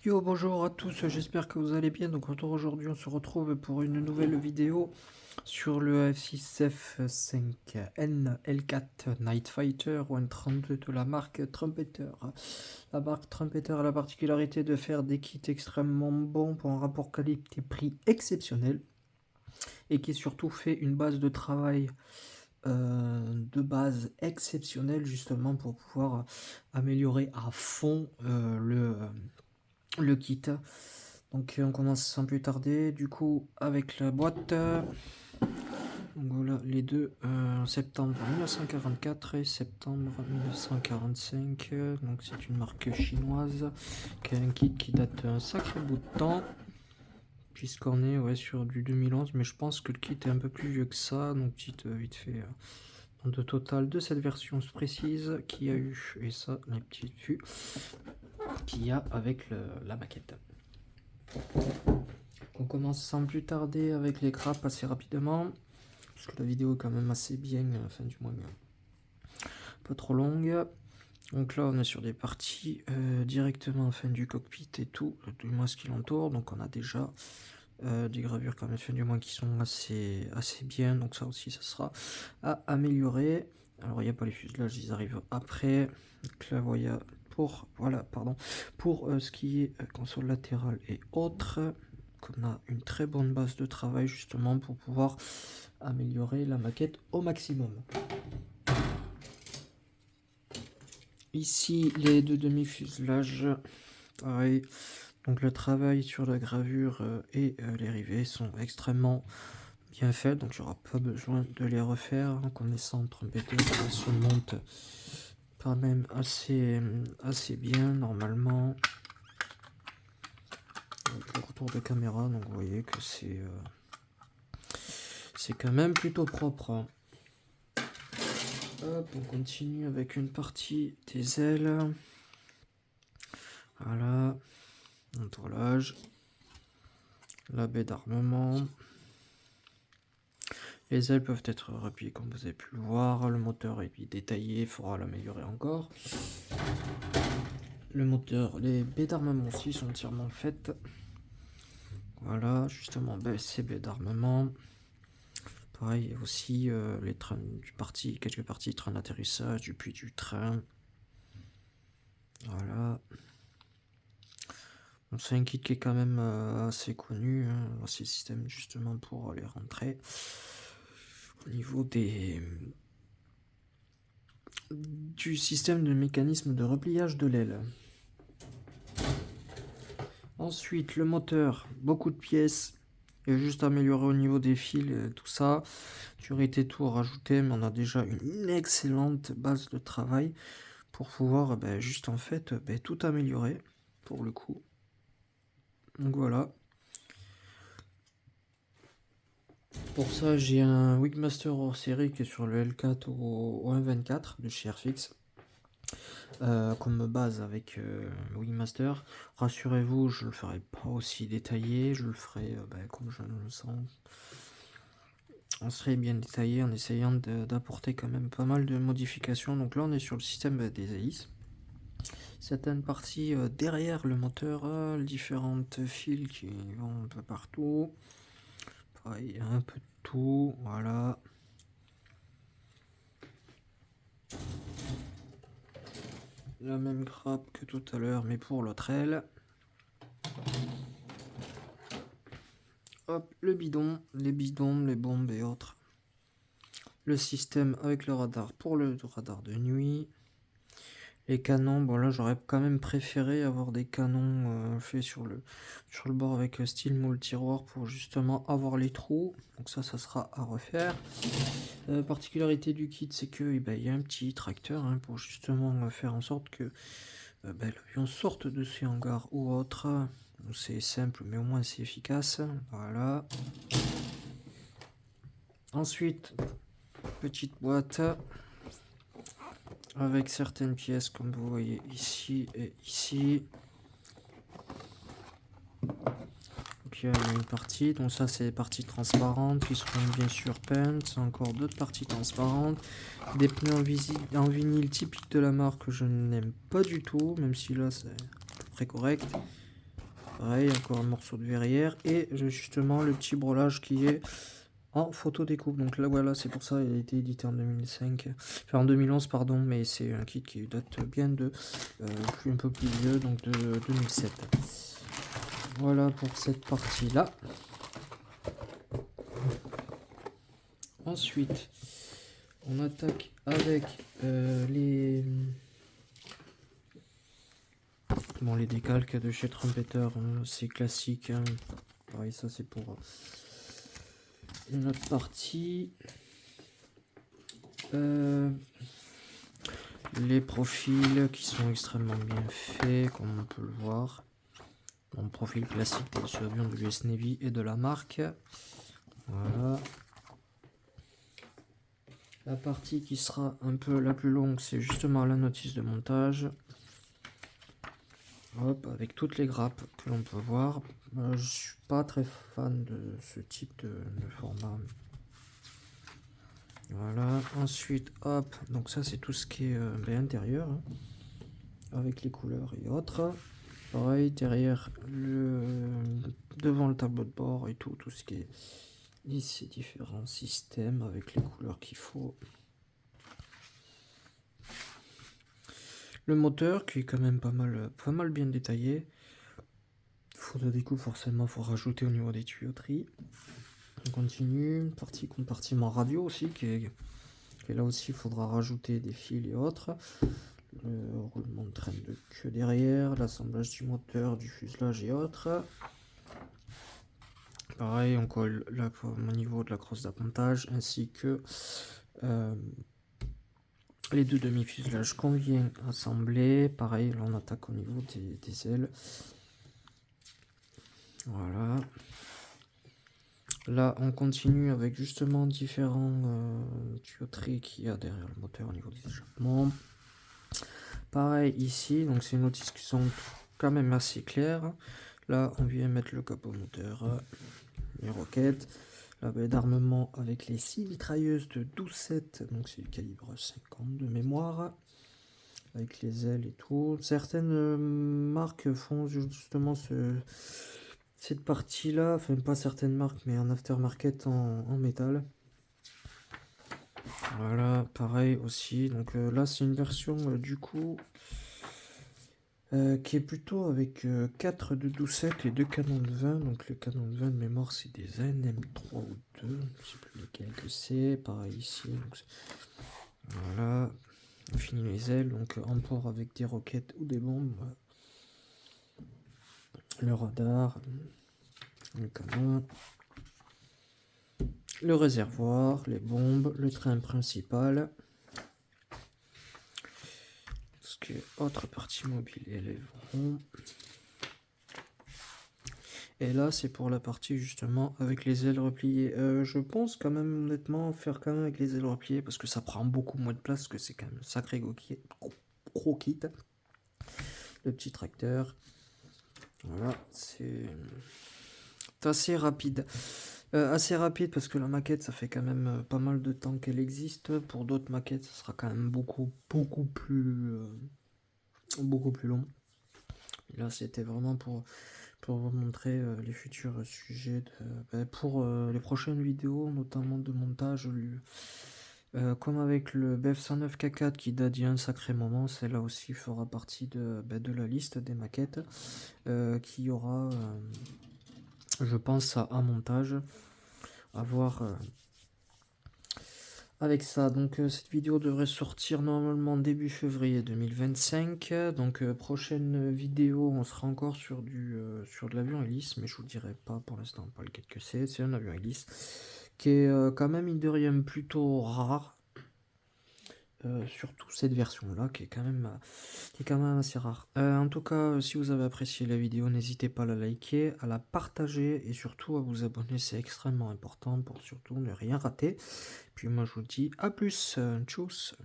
Yo, bonjour à tous, j'espère que vous allez bien. Donc aujourd'hui on se retrouve pour une nouvelle vidéo sur le F6F5N L4 Night Fighter 132 de la marque Trumpeter. La marque Trumpeter a la particularité de faire des kits extrêmement bons pour un rapport qualité-prix exceptionnel et qui surtout fait une base de travail de base exceptionnelle justement pour pouvoir améliorer à fond le kit. Donc on commence sans plus tarder du coup avec la boîte. Donc voilà les deux, septembre 1944 et septembre 1945. Donc c'est une marque chinoise qui a un kit qui date un sacré bout de temps. Puisqu'on est sur du 2011, mais je pense que le kit est un peu plus vieux que ça. Donc petite vite fait de total de cette version précise qu'il y a eu, et ça les petites vues qu'il y a avec la maquette. On commence sans plus tarder avec les grappes assez rapidement, parce que la vidéo est quand même assez bien, enfin du moins pas trop longue. Donc là on est sur des parties directement du cockpit et tout, du moins ce qui l'entoure. Donc on a déjà des gravures quand même du moins qui sont assez bien, donc ça aussi ça sera à améliorer. Alors il n'y a pas les fuselages, ils arrivent après. Donc là voilà pour ce qui est console latérale et autres, qu'on a une très bonne base de travail justement pour pouvoir améliorer la maquette au maximum. Ici les deux demi-fuselages, pareil. Donc le travail sur la gravure et les rivets sont extrêmement bien faits, donc il n'y aura pas besoin de les refaire. En connaissant Trumpeter, ça se monte quand même assez bien normalement. Donc, le retour de caméra, donc vous voyez que c'est quand même plutôt propre. Hop, on continue avec une partie des ailes. Voilà, entourage, la baie d'armement. Les ailes peuvent être repliées comme vous avez pu le voir. Le moteur est détaillé, il faudra l'améliorer encore. Le moteur, les baies d'armement aussi sont entièrement faites. Voilà, justement, ces baies d'armement. Pareil, aussi les trains du parti, quelques parties, train d'atterrissage, du puits du train. Voilà. Bon, c'est un kit qui est quand même assez connu. C'est le système justement pour les rentrer. Au niveau du système de mécanisme de repliage de l'aile. Ensuite, le moteur, beaucoup de pièces. Et juste améliorer au niveau des fils, tout ça. Durité tout à rajouter, mais on a déjà une excellente base de travail pour pouvoir juste tout améliorer pour le coup. Donc voilà. Pour ça, j'ai un Wigmaster hors série qui est sur le L4 au 1.24 de chez Airfix. Comme base avec Wingmaster. Rassurez-vous, je le ferai pas aussi détaillé, je le ferai comme je le sens. On serait bien détaillé en essayant d'apporter quand même pas mal de modifications. Donc là on est sur le système des hélices. Certaines parties derrière le moteur, différentes fils qui vont un peu partout. Pareil, un peu de tout, voilà. La même grappe que tout à l'heure, mais pour l'autre aile. Hop, le bidon, les bidons, les bombes et autres. Le système avec le radar pour le radar de nuit. Les canons, bon là j'aurais quand même préféré avoir des canons faits sur le bord avec style moule tiroir pour justement avoir les trous. Donc ça sera à refaire. Particularité du kit, c'est que il y a un petit tracteur pour justement faire en sorte que l'avion sorte de ses hangars ou autre. C'est simple mais au moins c'est efficace. Voilà. Ensuite, petite boîte avec certaines pièces comme vous voyez ici et ici. Donc il y a une partie, donc ça c'est les parties transparentes qui seront bien sûr peintes. Encore d'autres parties transparentes. Des pneus en vinyle typique de la marque que je n'aime pas du tout, même si là c'est à peu près correct. Pareil, encore un morceau de verrière et justement le petit brelage qui est en photo découpe. Donc là voilà, c'est pour ça il a été édité en 2005, enfin en 2011 pardon, mais c'est un kit qui date bien de un peu plus vieux, donc de 2007. Voilà pour cette partie là. Ensuite on attaque avec les décalques de chez Trumpeter, c'est classique, hein. Pareil, ça c'est pour une autre partie. Les profils qui sont extrêmement bien faits, comme on peut le voir. Mon profil classique des avions de l'US Navy et de la marque. Voilà. La partie qui sera un peu la plus longue, c'est justement la notice de montage. Hop, avec toutes les grappes que l'on peut voir. Je suis pas très fan de ce type de format. Voilà, ensuite, hop, donc ça c'est tout ce qui est intérieur, hein, avec les couleurs et autres. Pareil, derrière, devant le tableau de bord et tout ce qui est ici, différents systèmes avec les couleurs qu'il faut. Le moteur qui est quand même pas mal bien détaillé. Photo découpe, forcément, faut rajouter au niveau des tuyauteries. On continue, partie compartiment radio aussi, qui est là aussi, il faudra rajouter des fils et autres. Le roulement de traîne de queue derrière, l'assemblage du moteur, du fuselage et autres. Pareil, on colle là au niveau de la crosse d'appontage ainsi que les deux demi-fuselages qu'on vient assembler. Pareil, là on attaque au niveau des ailes. Voilà. Là, on continue avec justement différents tuyauteries qu'il y a derrière le moteur au niveau des échappements. Pareil ici, donc c'est une notice qui sont quand même assez claires. Là, on vient mettre le capot moteur, les roquettes, la baie d'armement avec les 6 mitrailleuses de 12,7, donc c'est du calibre 50 de mémoire, avec les ailes et tout. Certaines marques font justement cette partie-là, enfin pas certaines marques, mais un aftermarket en métal. Voilà, pareil aussi. Donc là, c'est une version du coup qui est plutôt avec 4 de 12,7 et 2 canons de 20. Donc les canons de 20 de mémoire, c'est des NM3 ou 2, je ne sais plus lesquels que c'est. Pareil ici. Donc voilà, on finit les ailes, donc en port avec des roquettes ou des bombes. Le radar, le canon, le réservoir, les bombes, le train principal. Ce qui est autre partie mobile et l'aileron. Et là c'est pour la partie justement avec les ailes repliées. Je pense quand même honnêtement faire quand même avec les ailes repliées parce que ça prend beaucoup moins de place, que c'est quand même un sacré gros kit. Le petit tracteur. Voilà, c'est assez rapide. Assez rapide parce que la maquette ça fait quand même pas mal de temps qu'elle existe. Pour d'autres maquettes ça sera quand même beaucoup plus long. Et là c'était vraiment pour vous montrer les futurs sujets pour les prochaines vidéos, notamment de montage. Comme avec le BF 109 K4 qui date d'il y a un sacré moment, celle-là aussi fera partie de la liste des maquettes qui aura, je pense, un montage à voir avec ça. Donc cette vidéo devrait sortir normalement début février 2025. Donc prochaine vidéo, on sera encore sur de l'avion hélice, mais je vous dirai pas pour l'instant pas lequel que c'est. C'est un avion hélice qui est quand même mine de rien plutôt rare. Surtout cette version là qui est quand même assez rare. En tout cas, si vous avez apprécié la vidéo, n'hésitez pas à la liker, à la partager et surtout à vous abonner, c'est extrêmement important pour surtout ne rien rater. Puis moi je vous dis à plus, tchuss.